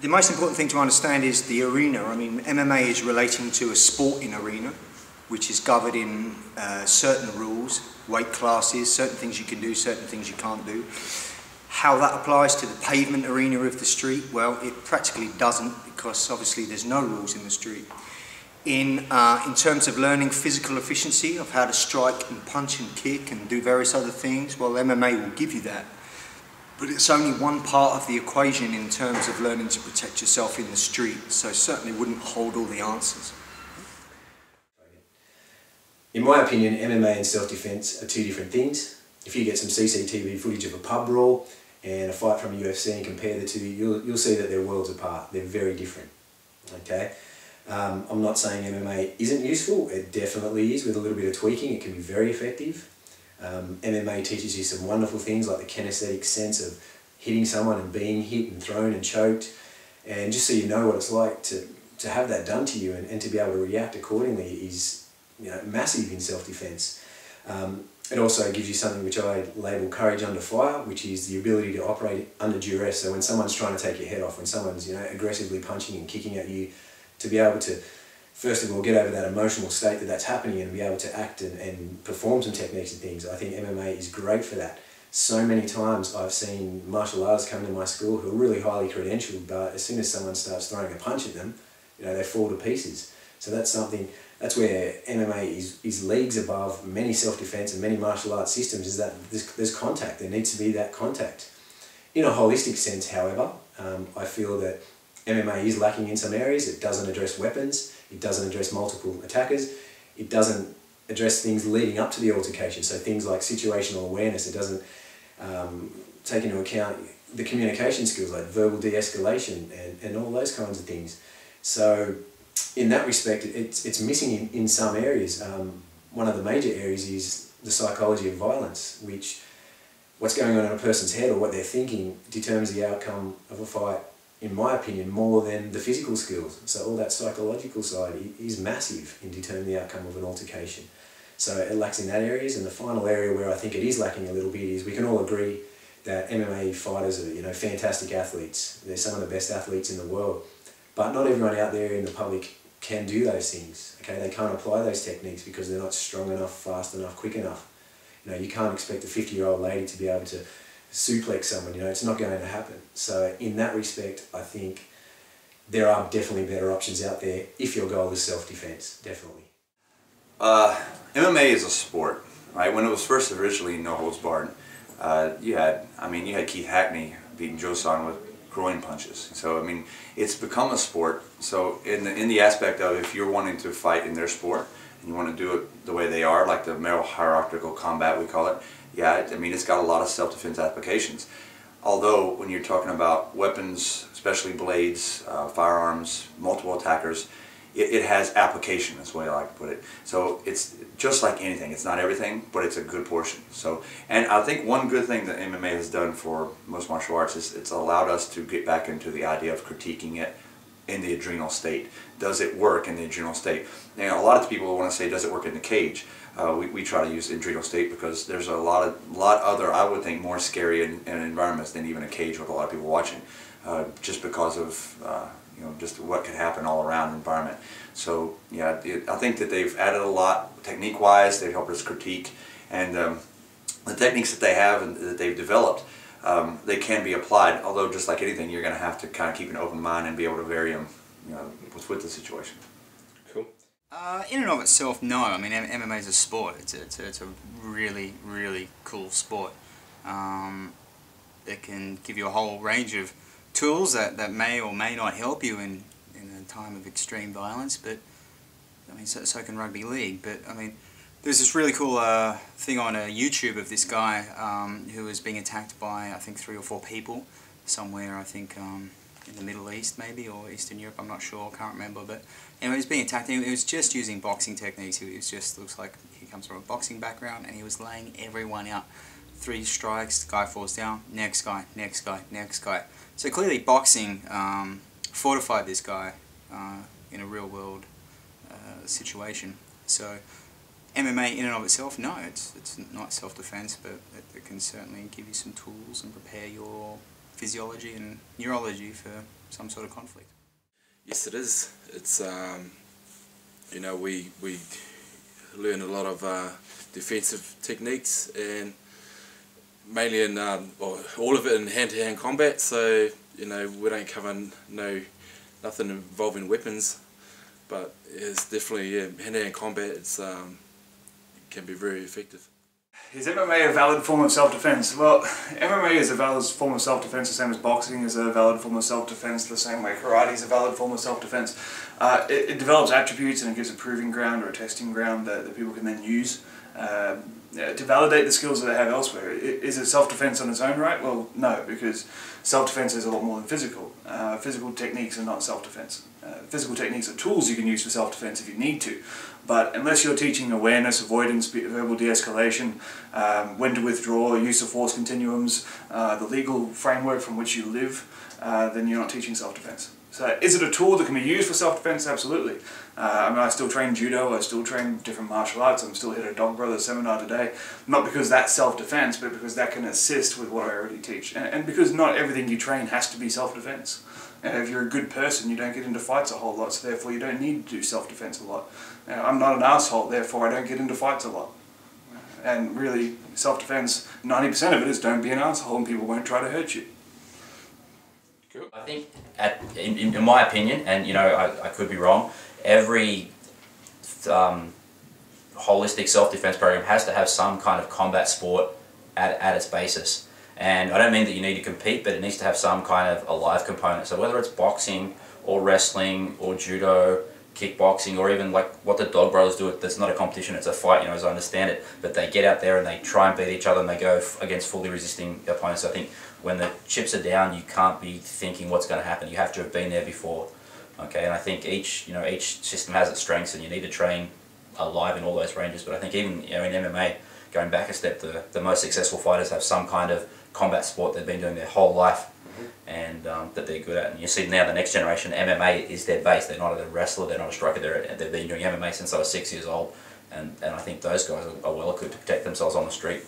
The most important thing to understand is the arena. I mean, MMA is relating to a sporting arena, which is governed in certain rules, weight classes, certain things you can do, certain things you can't do. How that applies to the pavement arena of the street, well, it practically doesn't, because obviously there's no rules in the street. In terms of learning physical efficiency, of how to strike and punch and kick and do various other things, well, MMA will give you that. But it's only one part of the equation in terms of learning to protect yourself in the street, so certainly wouldn't hold all the answers. In my opinion, MMA and self-defense are two different things. If you get some CCTV footage of a pub brawl and a fight from UFC and compare the two, you'll see that they're worlds apart. They're very different. Okay? I'm not saying MMA isn't useful. It definitely is. With a little bit of tweaking, it can be very effective. MMA teaches you some wonderful things like the kinesthetic sense of hitting someone and being hit and thrown and choked, and just so you know what it's like to have that done to you and to be able to react accordingly is, you know, massive in self-defense. It also gives you something which I label courage under fire, which is the ability to operate under duress. So when someone's trying to take your head off, when someone's, you know, aggressively punching and kicking at you, to be able to first of all get over that emotional state that's happening and be able to act and perform some techniques and things. I think MMA is great for that. So many times I've seen martial artists come to my school who are really highly credentialed, but as soon as someone starts throwing a punch at them, you know, they fall to pieces. So that's something, that's where MMA is leagues above many self-defense and many martial arts systems, is that there's contact. There needs to be that contact. In a holistic sense, however, I feel that MMA is lacking in some areas. It doesn't address weapons. It doesn't address multiple attackers. It doesn't address things leading up to the altercation. So things like situational awareness. It doesn't take into account the communication skills like verbal de-escalation and all those kinds of things. So in that respect, it's missing in some areas. One of the major areas is the psychology of violence, which what's going on in a person's head or what they're thinking determines the outcome of a fight, in my opinion, more than the physical skills. So all that psychological side is massive in determining the outcome of an altercation. So it lacks in that areas, and the final area where I think it is lacking a little bit is we can all agree that MMA fighters are, you know, fantastic athletes. They're some of the best athletes in the world. But not everyone out there in the public can do those things. Okay, they can't apply those techniques because they're not strong enough, fast enough, quick enough. You know, you can't expect a 50-year-old lady to be able to suplex someone, you know, it's not going to happen. So in that respect, I think there are definitely better options out there if your goal is self-defense, definitely. MMA is a sport, right? When it was first originally No Holds Barred, you had Keith Hackney beating Joe Son with groin punches. So I mean, it's become a sport. So in the aspect of if you're wanting to fight in their sport and you want to do it the way they are, like the male hierarchical combat we call it, yeah, I mean, it's got a lot of self-defense applications. Although, when you're talking about weapons, especially blades, firearms, multiple attackers, it has application, that's the way I like to put it. So it's just like anything. It's not everything, but it's a good portion. So, and I think one good thing that MMA has done for most martial arts is it's allowed us to get back into the idea of critiquing it in the adrenal state. Does it work in the adrenal state? Now, a lot of people want to say, does it work in the cage? We try to use adrenal state because there's a lot other, I would think, more scary in environments than even a cage with a lot of people watching, just because of you know, just what could happen all around the environment. So yeah, I think that they've added a lot technique-wise. They've helped us critique, and the techniques that they have and that they've developed, they can be applied. Although, just like anything, you're going to have to kind of keep an open mind and be able to vary them, you know, with the situation. Cool. In and of itself, no. I mean, MMA is a sport. It's a really, really cool sport. It can give you a whole range of tools that may or may not help you in a time of extreme violence, but I mean, so can rugby league. But I mean, there's this really cool thing on YouTube of this guy who was being attacked by, I think, 3 or 4 people somewhere, I think in the Middle East maybe, or Eastern Europe, I'm not sure, can't remember, but anyway, he was being attacked. He was just using boxing techniques. He was just, looks like he comes from a boxing background, and he was laying everyone out. 3 strikes, the guy falls down, next guy, next guy, next guy. So clearly boxing fortified this guy in a real world situation. So MMA in and of itself, no, it's not self-defense, but it can certainly give you some tools and prepare your physiology and neurology for some sort of conflict. Yes, it is. It's you know, we learn a lot of defensive techniques, and mainly in all of it in hand-to-hand combat. So you know, we don't cover nothing involving weapons, but it's definitely hand-to-hand combat. It can be very effective. Is MMA a valid form of self-defense? Well, MMA is a valid form of self-defense the same as boxing is a valid form of self-defense, the same way karate is a valid form of self-defense. It develops attributes and it gives a proving ground or a testing ground that people can then use to validate the skills that they have elsewhere. Is it self-defense on its own right? Well, no, because self-defense is a lot more than physical. Physical techniques are not self-defense. Physical techniques are tools you can use for self-defense if you need to. But unless you're teaching awareness, avoidance, verbal de-escalation, when to withdraw, use of force continuums, the legal framework from which you live, then you're not teaching self-defense. So is it a tool that can be used for self-defense? Absolutely. I mean, I still train judo, I still train different martial arts, I'm still here at a Dog Brothers seminar today, not because that's self-defense, but because that can assist with what I already teach. And because not everything you train has to be self-defense. And if you're a good person, you don't get into fights a whole lot, so therefore you don't need to do self-defense a lot. I'm not an asshole, therefore I don't get into fights a lot. And really, self-defense, 90% of it is don't be an asshole and people won't try to hurt you. Cool. I think, in my opinion, and you know, I could be wrong, every holistic self-defense program has to have some kind of combat sport at its basis. And I don't mean that you need to compete, but it needs to have some kind of alive component. So whether it's boxing or wrestling or judo, kickboxing, or even like what the Dog Brothers do, that's not a competition, it's a fight, you know, as I understand it. But they get out there and they try and beat each other and they go against fully resisting opponents. So I think when the chips are down, you can't be thinking what's going to happen. You have to have been there before. Okay, and I think each system has its strengths, and you need to train alive in all those ranges. But I think even, you know, in MMA, going back a step, the most successful fighters have some kind of combat sport they've been doing their whole life, and that they're good at. And you see now the next generation, MMA is their base. They're not a wrestler, they're not a striker, they've been doing MMA since they were 6 years old. And I think those guys are well equipped to protect themselves on the street.